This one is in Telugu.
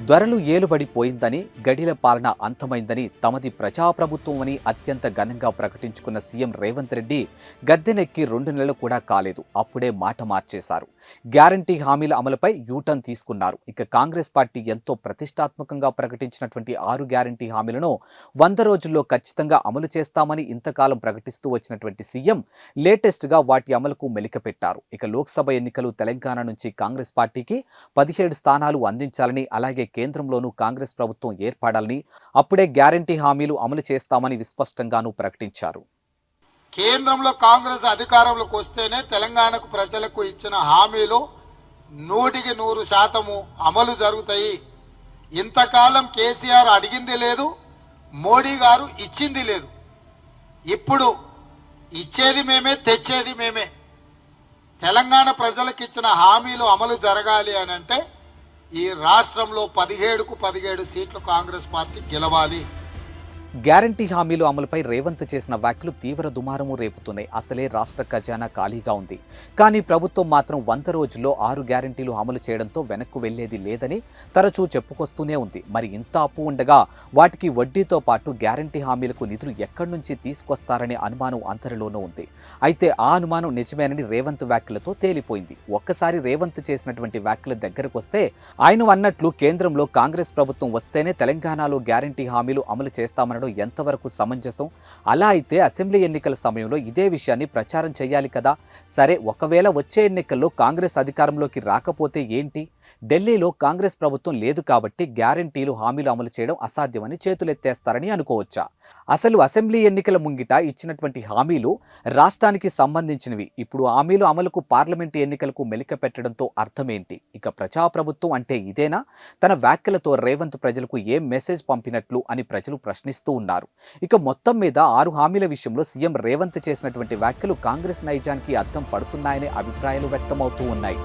ధరలు ఏలుబడిపోయిందని, గడిల పాలన అంతమైందని, తమది ప్రజాప్రభుత్వమని అత్యంత ఘనంగా ప్రకటించుకున్న సీఎం రేవంత్ రెడ్డి గద్దెనెక్కి 2 నెలలు కూడా కాలేదు. అప్పుడే మాట మార్చేశారు. గ్యారంటీ హామీల అమలుపై యూటర్న్ తీసుకున్నారు. ఇక కాంగ్రెస్ పార్టీ ఎంతో ప్రతిష్టాత్మకంగా ప్రకటించినటువంటి 6 గ్యారంటీ హామీలను 100 రోజుల్లో ఖచ్చితంగా అమలు చేస్తామని ఇంతకాలం ప్రకటిస్తూ వచ్చినటువంటి సీఎం లేటెస్ట్గా వాటి అమలుకు మెలికపెట్టారు. ఇక లోక్సభ ఎన్నికలు తెలంగాణ నుంచి కాంగ్రెస్ పార్టీకి 17 స్థానాలు అందించాలని, అలాగే కేంద్రంలోనూ కాంగ్రెస్ ప్రభుత్వం ఏర్పడాలని, అప్పుడే గ్యారంటీ హామీలు అమలు చేస్తామని విస్పష్టంగానూ ప్రకటించారు. కేంద్రంలో కాంగ్రెస్ అధికారంలోకి వస్తేనే తెలంగాణకు ప్రజలకు ఇచ్చిన హామీలు 100% అమలు జరుగుతాయి. ఇంతకాలం కేసీఆర్ అడిగింది లేదు, మోడీ గారు ఇచ్చింది లేదు. ఇప్పుడు ఇచ్చేది మేమే, తెచ్చేది మేమే. తెలంగాణ ప్రజలకు ఇచ్చిన హామీలు అమలు జరగాలి అని అంటే ఈ రాష్ట్రంలో 17కు 17 సీట్లు కాంగ్రెస్ పార్టీ గెలవాలి. గ్యారంటీ హామీలు అమలుపై రేవంత్ చేసిన వ్యాఖ్యలు తీవ్ర దుమారము రేపుతున్నాయి. అసలే రాష్ట్ర ఖజానా ఖాళీగా ఉంది. కానీ ప్రభుత్వం మాత్రం 100 రోజుల్లో 6 గ్యారంటీలు అమలు చేయడంతో వెనక్కు వెళ్లేది లేదని తరచూ చెప్పుకొస్తూనే ఉంది. మరి ఇంత అప్పు ఉండగా వాటికి వడ్డీతో పాటు గ్యారంటీ హామీలకు నిధులు ఎక్కడి నుంచి తీసుకొస్తారనే అనుమానం అందరిలోనూ ఉంది. అయితే ఆ అనుమానం నిజమేనని రేవంత్ వ్యాఖ్యలతో తేలిపోయింది. ఒక్కసారి రేవంత్ చేసినటువంటి వ్యాఖ్యల దగ్గరకు వస్తే ఆయన అన్నట్లు కేంద్రంలో కాంగ్రెస్ ప్రభుత్వం వస్తేనే తెలంగాణలో గ్యారంటీ హామీలు అమలు చేస్తామనడం ఎంతవరకు సమంజసం? అలా అయితే అసెంబ్లీ ఎన్నికల సమయంలో ఇదే విషయాన్ని ప్రచారం చేయాలి కదా. సరే, ఒకవేళ వచ్చే ఎన్నికల్లో కాంగ్రెస్ అధికారంలోకి రాకపోతే ఏంటి? ఢిల్లీలో కాంగ్రెస్ ప్రభుత్వం లేదు కాబట్టి గ్యారంటీలు హామీలు అమలు చేయడం అసాధ్యమని చేతులెత్తేస్తారని అనుకోవచ్చా? అసలు అసెంబ్లీ ఎన్నికల ముంగిట ఇచ్చినటువంటి హామీలు రాష్ట్రానికి సంబంధించినవి. ఇప్పుడు హామీలు అమలుకు పార్లమెంటు ఎన్నికలకు మెలిక పెట్టడంతో అర్థమేంటి? ఇక ప్రజాప్రభుత్వం అంటే ఇదేనా? తన వ్యాఖ్యలతో రేవంత్ ప్రజలకు ఏం మెసేజ్ పంపినట్లు అని ప్రజలు ప్రశ్నిస్తూ ఉన్నారు. ఇక మొత్తం మీద 6 హామీల విషయంలో సీఎం రేవంత్ చేసినటువంటి వ్యాఖ్యలు కాంగ్రెస్ నైజానికి అర్థం పడుతున్నాయనే అభిప్రాయాలు వ్యక్తమవుతూ ఉన్నాయి.